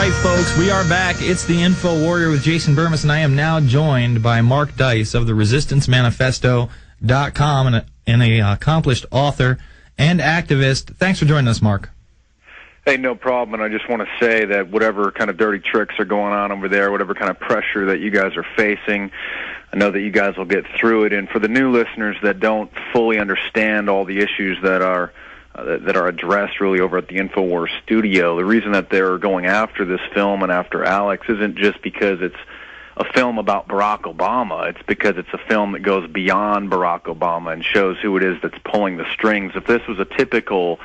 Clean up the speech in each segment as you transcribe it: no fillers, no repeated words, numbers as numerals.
right, folks, we are back. It's the Info Warrior with Jason Bermas, and I am now joined by Mark Dice of the ResistanceManifesto.com, and an accomplished author and activist. Thanks for joining us, Mark. Hey, no problem, and I just want to say that whatever kind of dirty tricks are going on over there, whatever kind of pressure that you guys are facing, I know that you guys will get through it. And for the new listeners that don't fully understand all the issues that are addressed really over at the InfoWars studio, the reason that they're going after this film and after Alex isn't just because it's a film about Barack Obama. It's because it's a film that goes beyond Barack Obama and shows who it is that's pulling the strings. If this was a typical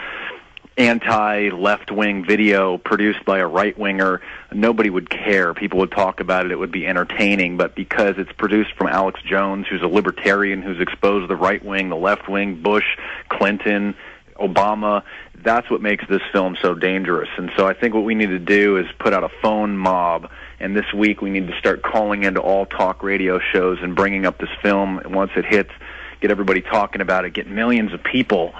anti-left-wing video produced by a right-winger, nobody would care. People would talk about it. It would be entertaining. But because it's produced from Alex Jones, who's a libertarian, who's exposed the right wing, the left wing, Bush, Clinton, Obama, that's what makes this film so dangerous. And so I think what we need to do is put out a phone mob, and this week we need to start calling into all talk radio shows and bringing up this film. And once it hits, get everybody talking about it, get millions of people,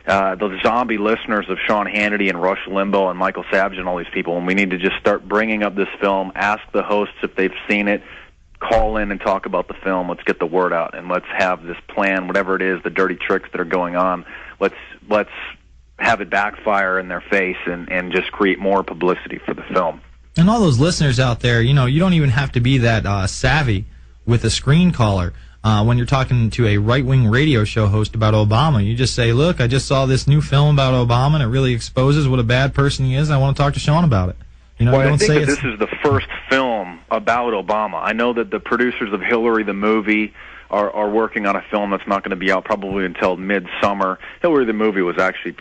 the zombie listeners of Sean Hannity and Rush Limbaugh and Michael Savage and all these people, and we need to just start bringing up this film, ask the hosts if they've seen it, call in and talk about the film. Let's get the word out, and let's have this plan, whatever it is, the dirty tricks that are going on, let's have it backfire in their face and just create more publicity for the film. And all those listeners out there, you know, you don't even have to be that savvy with a screen caller. When you're talking to a right-wing radio show host about Obama, you just say, look, I just saw this new film about Obama, and it really exposes what a bad person he is, and I want to talk to Sean about it. You know, well, don't I think say that this is the first film about Obama. I know that the producers of Hillary, the movie, are working on a film that's not going to be out probably until midsummer. Hillary, the movie, was actually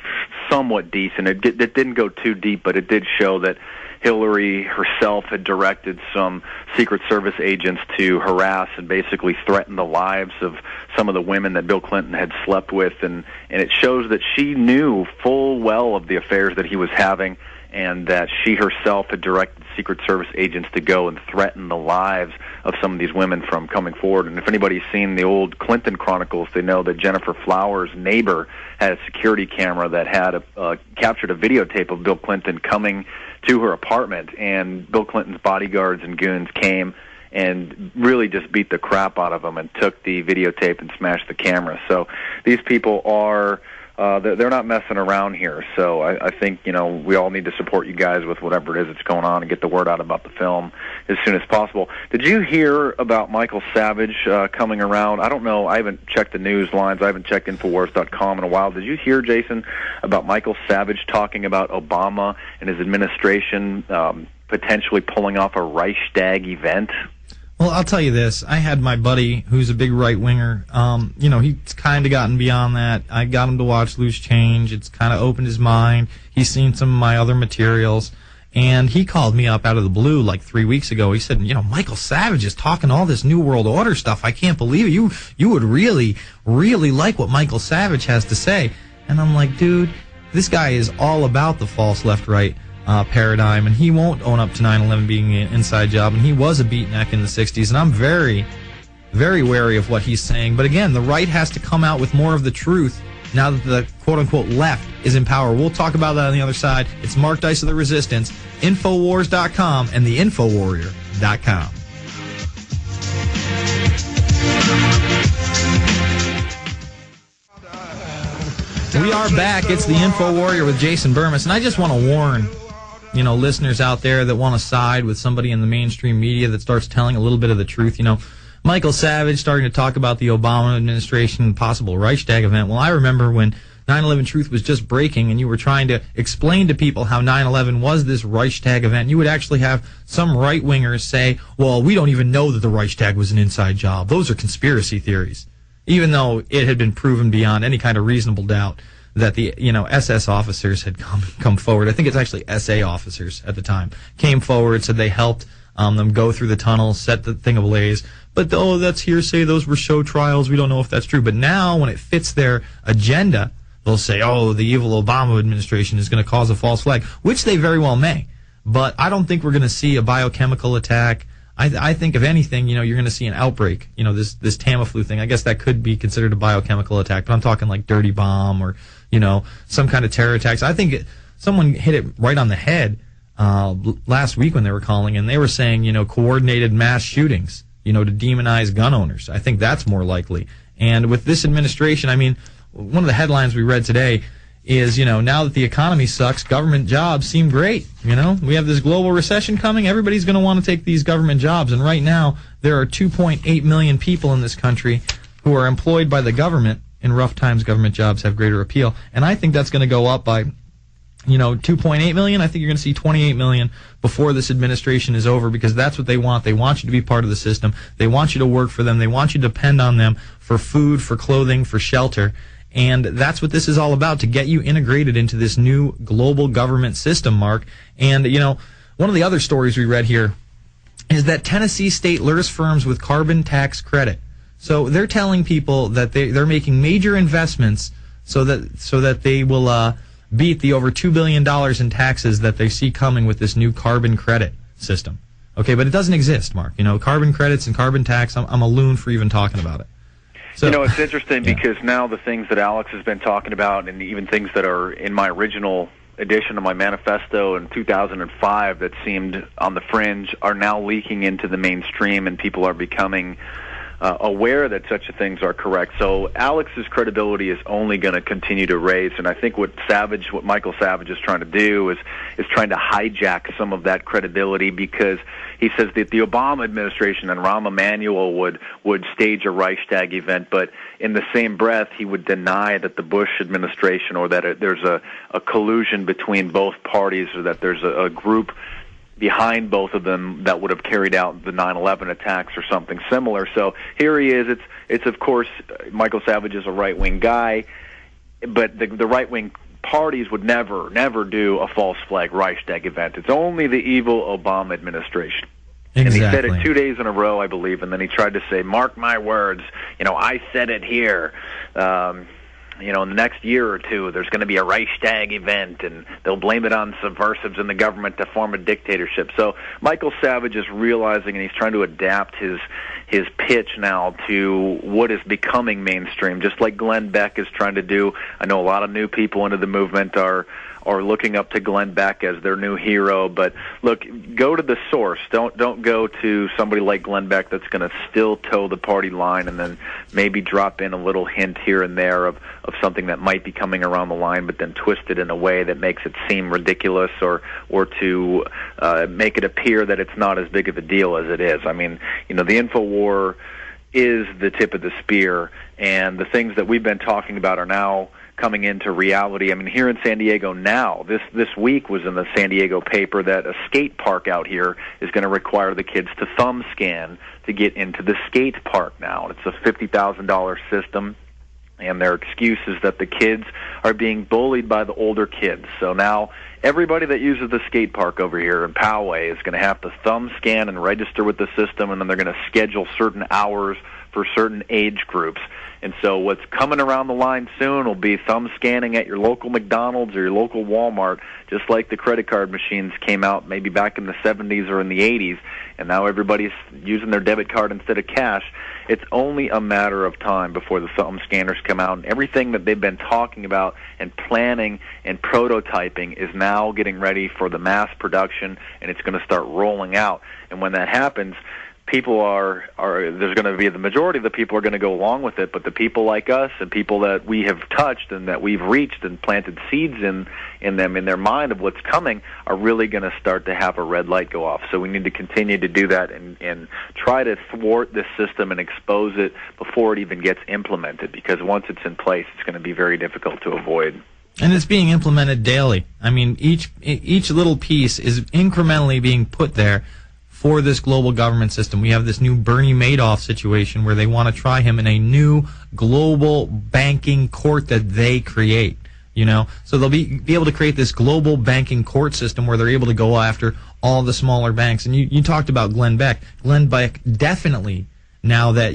somewhat decent. It didn't go too deep, but it did show that Hillary herself had directed some Secret Service agents to harass and basically threaten the lives of some of the women that Bill Clinton had slept with, and it shows that she knew full well of the affairs that he was having, and that she herself had directed Secret Service agents to go and threaten the lives of some of these women from coming forward. And if anybody's seen the old Clinton Chronicles, they know that Jennifer Flowers' neighbor had a security camera that had captured a videotape of Bill Clinton coming to her apartment, and Bill Clinton's bodyguards and goons came and really just beat the crap out of him and took the videotape and smashed the camera. So these people are they're not messing around here. So I think, you know, we all need to support you guys with whatever it is that's going on and get the word out about the film as soon as possible. Did you hear about Michael Savage coming around? I don't know. I haven't checked the news lines. I haven't checked Infowars.com in a while. Did you hear, Jason, about Michael Savage talking about Obama and his administration potentially pulling off a Reichstag event? Well, I'll tell you this. I had my buddy who's a big right-winger. You know, he's kind of gotten beyond that. I got him to watch Loose Change. It's kind of opened his mind. He's seen some of my other materials. And he called me up out of the blue like 3 weeks ago. He said, you know, Michael Savage is talking all this New World Order stuff. I can't believe it. You would really, really like what Michael Savage has to say. And I'm like, dude, this guy is all about the false left-right paradigm, and he won't own up to 9/11 being an inside job, and he was a beatnik in the 60s, and I'm very, very wary of what he's saying. But again, the right has to come out with more of the truth now that the quote-unquote left is in power. We'll talk about that on the other side. It's Mark Dice of the Resistance, Infowars.com, and the InfoWarrior.com. We are back. It's the Info Warrior with Jason Bermas, and I just want to warn, you know, listeners out there that want to side with somebody in the mainstream media that starts telling a little bit of the truth. You know, Michael Savage starting to talk about the Obama administration and possible Reichstag event. Well, I remember when 9/11 Truth was just breaking and you were trying to explain to people how 9/11 was this Reichstag event. You would actually have some right-wingers say, well, we don't even know that the Reichstag was an inside job. Those are conspiracy theories. Even though it had been proven beyond any kind of reasonable doubt that the, you know, SS officers had come forward. I think it's actually SA officers at the time came forward, said they helped them go through the tunnel, set the thing ablaze. But oh, that's hearsay. Those were show trials. We don't know if that's true. But now, when it fits their agenda, they'll say, oh, the evil Obama administration is going to cause a false flag, which they very well may. But I don't think we're going to see a biochemical attack. I think, if anything, you know, you're going to see an outbreak. You know, this Tamiflu thing. I guess that could be considered a biochemical attack, but I'm talking like dirty bomb or, you know, some kind of terror attacks. I think someone hit it right on the head last week when they were calling, and they were saying, coordinated mass shootings, to demonize gun owners. I think that's more likely. And with this administration, one of the headlines we read today is, now that the economy sucks, government jobs seem great. We have this global recession coming. Everybody's going to want to take these government jobs. And right now, there are 2.8 million people in this country who are employed by the government. In rough times, government jobs have greater appeal. And I think that's going to go up by, 2.8 million. I think you're going to see 28 million before this administration is over, because that's what they want. They want you to be part of the system. They want you to work for them. They want you to depend on them for food, for clothing, for shelter. And that's what this is all about, to get you integrated into this new global government system, Mark. And, one of the other stories we read here is that Tennessee state lures firms with carbon tax credit. So they're telling people that they're making major investments so that they will beat the over $2 billion in taxes that they see coming with this new carbon credit system. Okay, but it doesn't exist, Mark. Carbon credits and carbon tax, I'm a loon for even talking about it. So, it's interesting because now the things that Alex has been talking about, and even things that are in my original edition of my manifesto in 2005 that seemed on the fringe, are now leaking into the mainstream, and people are becoming aware that such things are correct. So Alex's credibility is only going to continue to raise, and I think what Michael Savage is trying to do is trying to hijack some of that credibility, because he says that the Obama administration and Rahm Emanuel would stage a Reichstag event, but in the same breath he would deny that the Bush administration, or that there's a collusion between both parties, or that there's a group behind both of them that would have carried out the 9/11 attacks or something similar. So here he is. It's of course, Michael Savage is a right-wing guy, but the right-wing parties would never do a false flag Reichstag event. It's only the evil Obama administration. Exactly. And he said it 2 days in a row, I believe, and then he tried to say, mark my words, I said it here. In the next year or two, there's going to be a Reichstag event, and they'll blame it on subversives in the government to form a dictatorship. So Michael Savage is realizing, and he's trying to adapt his pitch now to what is becoming mainstream, just like Glenn Beck is trying to do. I know a lot of new people into the movement are looking up to Glenn Beck as their new hero. But look, go to the source. Don't go to somebody like Glenn Beck that's going to still toe the party line and then maybe drop in a little hint here and there of something that might be coming around the line, but then twist it in a way that makes it seem ridiculous, or to make it appear that it's not as big of a deal as it is. The InfoWar is the tip of the spear, and the things that we've been talking about are now coming into reality. Here in San Diego now, this week was in the San Diego paper that a skate park out here is going to require the kids to thumb scan to get into the skate park now. It's a $50,000 system, and their excuse is that the kids are being bullied by the older kids. So now everybody that uses the skate park over here in Poway is going to have to thumb scan and register with the system, and then they're going to schedule certain hours for certain age groups. And so what's coming around the line soon will be thumb scanning at your local McDonald's or your local Walmart, just like the credit card machines came out maybe back in the 70s or in the 80s, and now everybody's using their debit card instead of cash. It's only a matter of time before the thumb scanners come out, and everything that they've been talking about and planning and prototyping is now getting ready for the mass production, and it's going to start rolling out. And when that happens, people there's going to be the majority of the people are going to go along with it, but the people like us and people that we have touched and that we've reached and planted seeds in them, in their mind of what's coming, are really going to start to have a red light go off. So we need to continue to do that and try to thwart this system and expose it before it even gets implemented, because once it's in place, it's going to be very difficult to avoid. And it's being implemented daily. Each little piece is incrementally being put there for this global government system. We have this new Bernie Madoff situation where they want to try him in a new global banking court that they create. So they'll be able to create this global banking court system where they're able to go after all the smaller banks. And you talked about Glenn Beck. Glenn Beck definitely, now that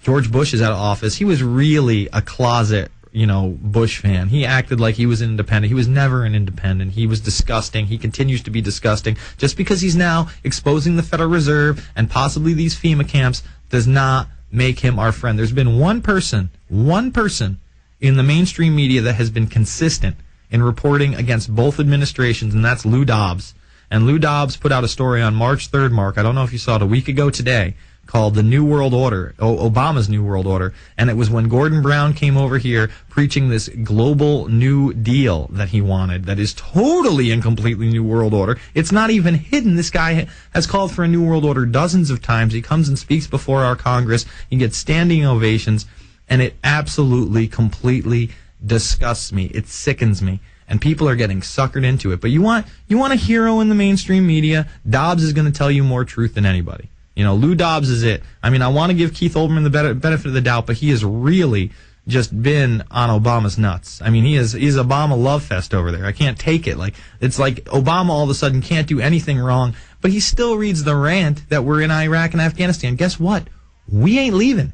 George Bush is out of office, he was really a closet Bush fan. He acted like he was an independent. He was never an independent. He was disgusting. He continues to be disgusting. Just because he's now exposing the Federal Reserve and possibly these FEMA camps does not make him our friend. There's been one person in the mainstream media that has been consistent in reporting against both administrations, and that's Lou Dobbs. And Lou Dobbs put out a story on March 3rd, Mark. I don't know if you saw it, a week ago today, called The New World Order, Obama's New World Order. And it was when Gordon Brown came over here preaching this global New Deal that he wanted, that is totally and completely New World Order. It's not even hidden. This guy has called for a New World Order dozens of times. He comes and speaks before our Congress. He gets standing ovations, and it absolutely, completely disgusts me. It sickens me. And people are getting suckered into it. But you want a hero in the mainstream media? Dobbs is going to tell you more truth than anybody. You know, Lou Dobbs is it. I mean, I want to give Keith Olbermann the benefit of the doubt, but he has really just been on Obama's nuts. I mean, he's Obama love fest over there. I can't take it. Like, it's like Obama all of a sudden can't do anything wrong, but he still reads the rant that we're in Iraq and Afghanistan. Guess what? We ain't leaving.